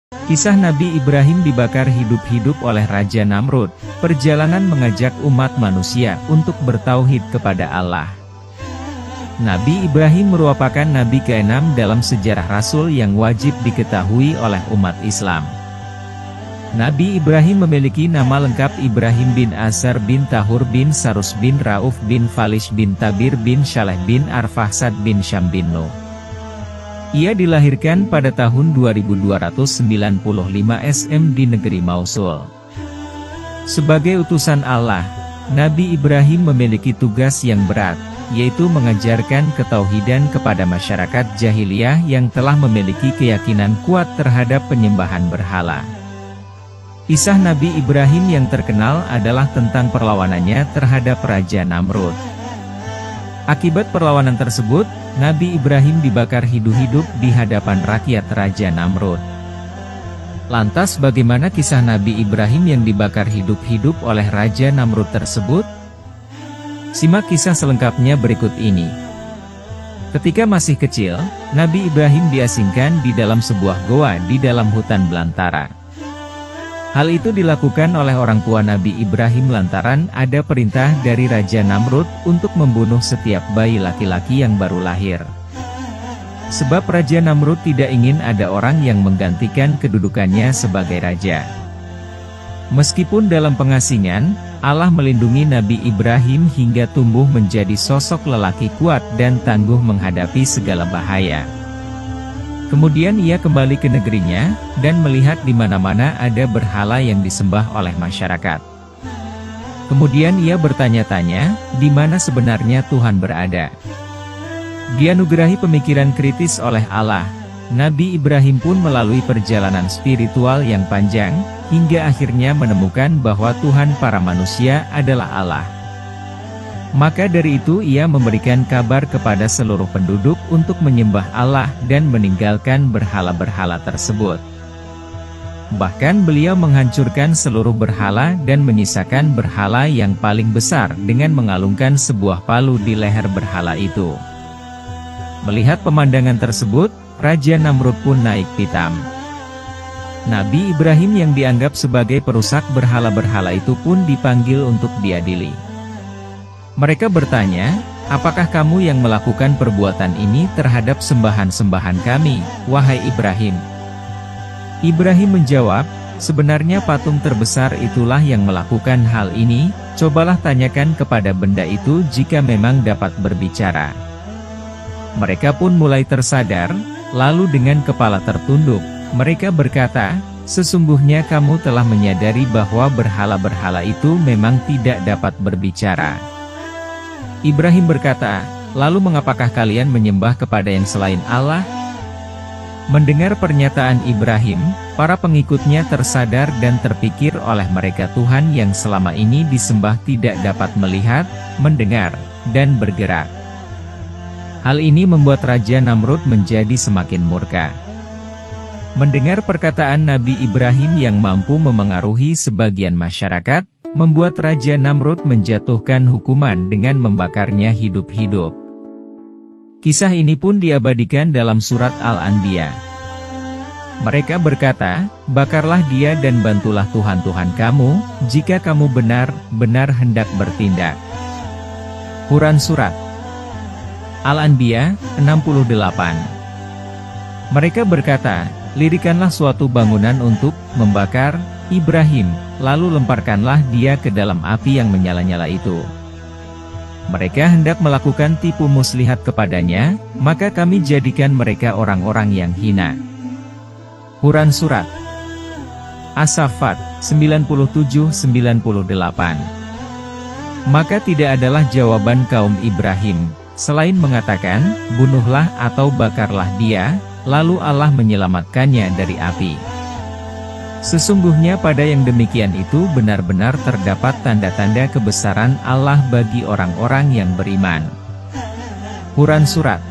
Kisah Nabi Ibrahim dibakar hidup-hidup oleh Raja Namrud, perjalanan mengajak umat manusia untuk bertauhid kepada Allah. Nabi Ibrahim merupakan nabi ke-6 dalam sejarah Rasul yang wajib diketahui oleh umat Islam. Nabi Ibrahim memiliki nama lengkap Ibrahim bin Azar bin Tahur bin Sarus bin Rauf bin Falish bin Tabir bin Shaleh bin Arfahsad bin Syam bin Nuh. Ia dilahirkan pada tahun 2295 SM di negeri Mausul. Sebagai utusan Allah, Nabi Ibrahim memiliki tugas yang berat, yaitu mengajarkan ketauhidan kepada masyarakat jahiliyah yang telah memiliki keyakinan kuat terhadap penyembahan berhala. Kisah Nabi Ibrahim yang terkenal adalah tentang perlawanannya terhadap Raja Namrud. Akibat perlawanan tersebut, Nabi Ibrahim dibakar hidup-hidup di hadapan rakyat Raja Namrud. Lantas bagaimana kisah Nabi Ibrahim yang dibakar hidup-hidup oleh Raja Namrud tersebut? Simak kisah selengkapnya berikut ini. Ketika masih kecil, Nabi Ibrahim diasingkan di dalam sebuah goa di dalam hutan belantara. Hal itu dilakukan oleh orang tua Nabi Ibrahim lantaran ada perintah dari Raja Namrud untuk membunuh setiap bayi laki-laki yang baru lahir. Sebab Raja Namrud tidak ingin ada orang yang menggantikan kedudukannya sebagai raja. Meskipun dalam pengasingan, Allah melindungi Nabi Ibrahim hingga tumbuh menjadi sosok lelaki kuat dan tangguh menghadapi segala bahaya. Kemudian ia kembali ke negerinya, dan melihat di mana-mana ada berhala yang disembah oleh masyarakat. Kemudian ia bertanya-tanya, di mana sebenarnya Tuhan berada. Dianugerahi pemikiran kritis oleh Allah, Nabi Ibrahim pun melalui perjalanan spiritual yang panjang, hingga akhirnya menemukan bahwa Tuhan para manusia adalah Allah. Maka dari itu ia memberikan kabar kepada seluruh penduduk untuk menyembah Allah dan meninggalkan berhala-berhala tersebut. Bahkan beliau menghancurkan seluruh berhala dan menyisakan berhala yang paling besar dengan mengalungkan sebuah palu di leher berhala itu. Melihat pemandangan tersebut, Raja Namrud pun naik pitam. Nabi Ibrahim yang dianggap sebagai perusak berhala-berhala itu pun dipanggil untuk diadili. Mereka bertanya, apakah kamu yang melakukan perbuatan ini terhadap sembahan-sembahan kami, wahai Ibrahim? Ibrahim menjawab, sebenarnya patung terbesar itulah yang melakukan hal ini, cobalah tanyakan kepada benda itu jika memang dapat berbicara. Mereka pun mulai tersadar, lalu dengan kepala tertunduk, mereka berkata, sesungguhnya kamu telah menyadari bahwa berhala-berhala itu memang tidak dapat berbicara. Ibrahim berkata, lalu mengapakah kalian menyembah kepada yang selain Allah? Mendengar pernyataan Ibrahim, para pengikutnya tersadar dan terpikir oleh mereka Tuhan yang selama ini disembah tidak dapat melihat, mendengar, dan bergerak. Hal ini membuat Raja Namrud menjadi semakin murka. Mendengar perkataan Nabi Ibrahim yang mampu memengaruhi sebagian masyarakat, membuat Raja Namrud menjatuhkan hukuman dengan membakarnya hidup-hidup. Kisah ini pun diabadikan dalam surat Al-Anbiya. Mereka berkata, bakarlah dia dan bantulah Tuhan-Tuhan kamu, jika kamu benar-benar hendak bertindak. Quran Surat Al-Anbiya 68. Mereka berkata, lirikanlah suatu bangunan untuk membakar Ibrahim, lalu lemparkanlah dia ke dalam api yang menyala-nyala itu. Mereka hendak melakukan tipu muslihat kepadanya, maka kami jadikan mereka orang-orang yang hina. Quran Surat As-Saffat 97-98. Maka tidak adalah jawaban kaum Ibrahim, selain mengatakan, bunuhlah atau bakarlah dia, lalu Allah menyelamatkannya dari api. Sesungguhnya pada yang demikian itu benar-benar terdapat tanda-tanda kebesaran Allah bagi orang-orang yang beriman. Quran Surat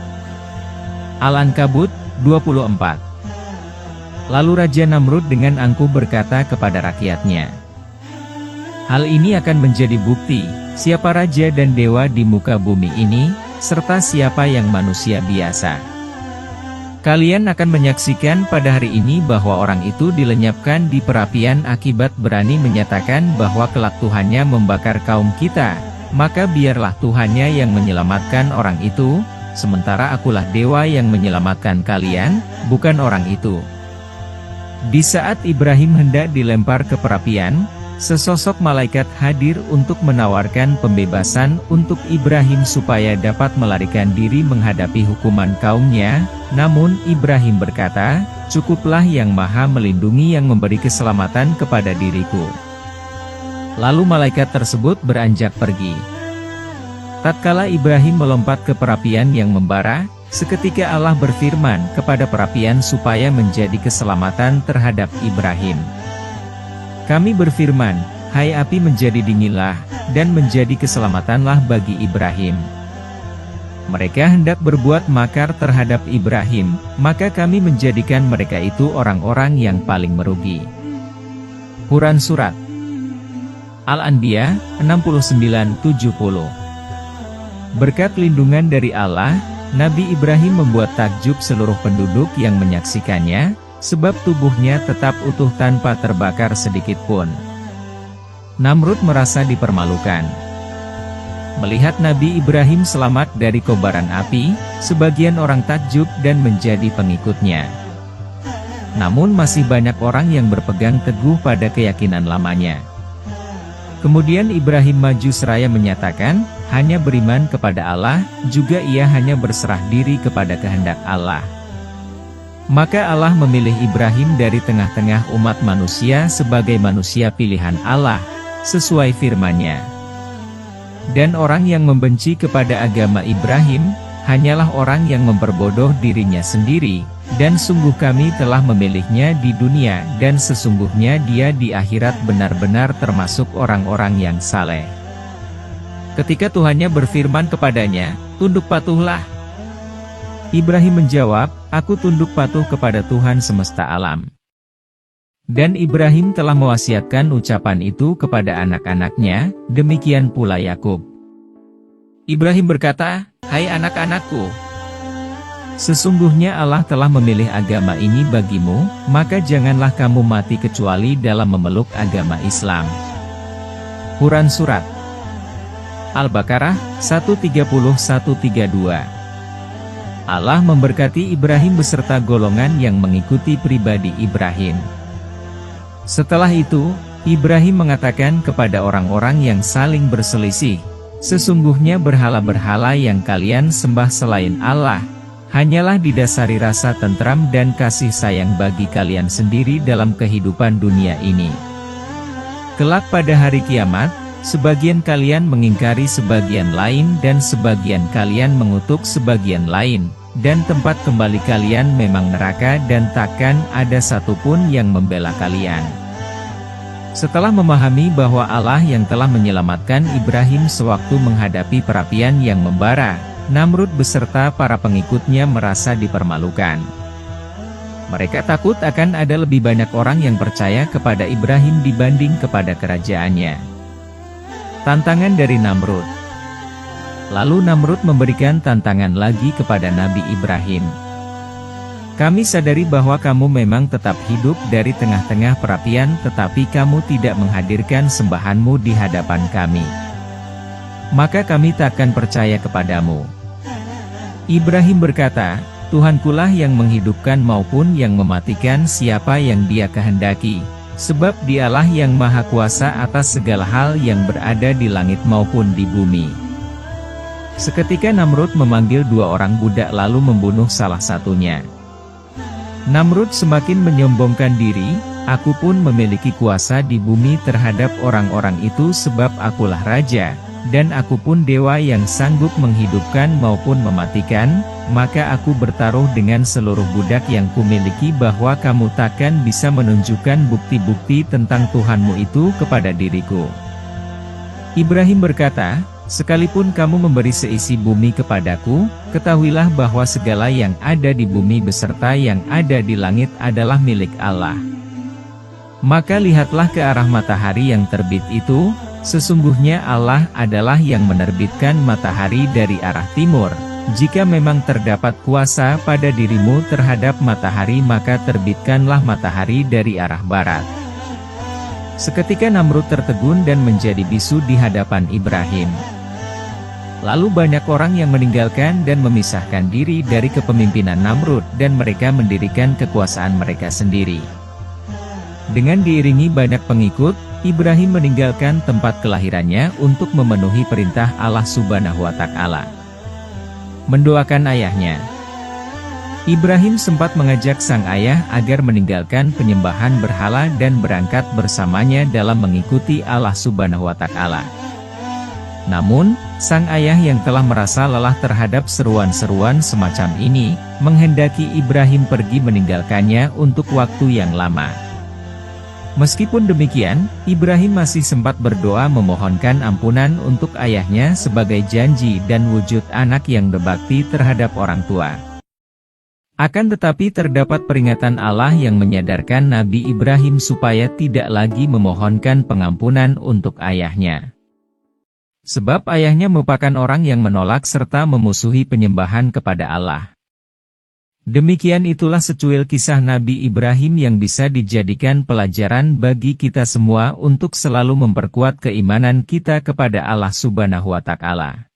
Al-Ankabut 24. Lalu Raja Namrud dengan angkuh berkata kepada rakyatnya, hal ini akan menjadi bukti, siapa raja dan dewa di muka bumi ini, serta siapa yang manusia biasa. Kalian akan menyaksikan pada hari ini bahwa orang itu dilenyapkan di perapian akibat berani menyatakan bahwa kelak Tuhannya membakar kaum kita. Maka biarlah Tuhannya yang menyelamatkan orang itu, sementara akulah dewa yang menyelamatkan kalian, bukan orang itu. Di saat Ibrahim hendak dilempar ke perapian, sesosok malaikat hadir untuk menawarkan pembebasan untuk Ibrahim supaya dapat melarikan diri menghadapi hukuman kaumnya. Namun Ibrahim berkata, "Cukuplah Yang Maha Melindungi yang memberi keselamatan kepada diriku." Lalu malaikat tersebut beranjak pergi. Tatkala Ibrahim melompat ke perapian yang membara, seketika Allah berfirman kepada perapian supaya menjadi keselamatan terhadap Ibrahim. Kami berfirman, "Hai api, menjadi dinginlah, dan menjadi keselamatanlah bagi Ibrahim." Mereka hendak berbuat makar terhadap Ibrahim, maka kami menjadikan mereka itu orang-orang yang paling merugi. Quran Surat Al-Anbiya 69-70. Berkat lindungan dari Allah, Nabi Ibrahim membuat takjub seluruh penduduk yang menyaksikannya, sebab tubuhnya tetap utuh tanpa terbakar sedikit pun. Namrud merasa dipermalukan. Melihat Nabi Ibrahim selamat dari kobaran api, sebagian orang takjub dan menjadi pengikutnya. Namun masih banyak orang yang berpegang teguh pada keyakinan lamanya. Kemudian Ibrahim maju seraya menyatakan, hanya beriman kepada Allah, juga ia hanya berserah diri kepada kehendak Allah. Maka Allah memilih Ibrahim dari tengah-tengah umat manusia sebagai manusia pilihan Allah, sesuai firman-Nya. Dan orang yang membenci kepada agama Ibrahim, hanyalah orang yang memperbodoh dirinya sendiri, dan sungguh kami telah memilihnya di dunia, dan sesungguhnya dia di akhirat benar-benar termasuk orang-orang yang saleh. Ketika Tuhannya berfirman kepadanya, "Tunduk patuhlah." Ibrahim menjawab, "Aku tunduk patuh kepada Tuhan semesta alam." Dan Ibrahim telah mewasiatkan ucapan itu kepada anak-anaknya, demikian pula Yakub. Ibrahim berkata, "Hai anak-anakku, sesungguhnya Allah telah memilih agama ini bagimu, maka janganlah kamu mati kecuali dalam memeluk agama Islam." Quran Surat Al-Baqarah 131-132. Allah memberkati Ibrahim beserta golongan yang mengikuti pribadi Ibrahim. Setelah itu, Ibrahim mengatakan kepada orang-orang yang saling berselisih, "Sesungguhnya berhala-berhala yang kalian sembah selain Allah, hanyalah didasari rasa tentram dan kasih sayang bagi kalian sendiri dalam kehidupan dunia ini. Kelak pada hari kiamat, sebagian kalian mengingkari sebagian lain dan sebagian kalian mengutuk sebagian lain, dan tempat kembali kalian memang neraka dan takkan ada satupun yang membela kalian." Setelah memahami bahwa Allah yang telah menyelamatkan Ibrahim sewaktu menghadapi perapian yang membara, Namrud beserta para pengikutnya merasa dipermalukan. Mereka takut akan ada lebih banyak orang yang percaya kepada Ibrahim dibanding kepada kerajaannya. Tantangan dari Namrud. Lalu Namrud memberikan tantangan lagi kepada Nabi Ibrahim. "Kami sadari bahwa kamu memang tetap hidup dari tengah-tengah perapian, tetapi kamu tidak menghadirkan sembahanmu di hadapan kami. Maka kami takkan percaya kepadamu." Ibrahim berkata, "Tuhankulah yang menghidupkan maupun yang mematikan siapa yang Dia kehendaki, sebab Dialah yang Maha Kuasa atas segala hal yang berada di langit maupun di bumi." Seketika Namrud memanggil dua orang budak lalu membunuh salah satunya. Namrud semakin menyombongkan diri, "Aku pun memiliki kuasa di bumi terhadap orang-orang itu sebab akulah raja, dan aku pun dewa yang sanggup menghidupkan maupun mematikan, maka aku bertaruh dengan seluruh budak yang kumiliki bahwa kamu takkan bisa menunjukkan bukti-bukti tentang Tuhanmu itu kepada diriku." Ibrahim berkata, "Sekalipun kamu memberi seisi bumi kepadaku, ketahuilah bahwa segala yang ada di bumi beserta yang ada di langit adalah milik Allah. Maka lihatlah ke arah matahari yang terbit itu, sesungguhnya Allah adalah yang menerbitkan matahari dari arah timur, Jika memang terdapat kuasa pada dirimu terhadap matahari maka terbitkanlah matahari dari arah barat. Seketika Namrud tertegun dan menjadi bisu di hadapan Ibrahim. Lalu banyak orang yang meninggalkan dan memisahkan diri dari kepemimpinan Namrud dan mereka mendirikan kekuasaan mereka sendiri. Dengan diiringi banyak pengikut, Ibrahim meninggalkan tempat kelahirannya untuk memenuhi perintah Allah Subhanahu wa Ta'ala. Mendoakan ayahnya. Ibrahim sempat mengajak sang ayah agar meninggalkan penyembahan berhala dan berangkat bersamanya dalam mengikuti Allah Subhanahu wa Ta'ala. Namun, sang ayah yang telah merasa lelah terhadap seruan-seruan semacam ini, menghendaki Ibrahim pergi meninggalkannya untuk waktu yang lama. Meskipun demikian, Ibrahim masih sempat berdoa memohonkan ampunan untuk ayahnya sebagai janji dan wujud anak yang berbakti terhadap orang tua. Akan tetapi terdapat peringatan Allah yang menyadarkan Nabi Ibrahim supaya tidak lagi memohonkan pengampunan untuk ayahnya. Sebab ayahnya merupakan orang yang menolak serta memusuhi penyembahan kepada Allah. Demikian itulah secuil kisah Nabi Ibrahim yang bisa dijadikan pelajaran bagi kita semua untuk selalu memperkuat keimanan kita kepada Allah Subhanahu wa Ta'ala.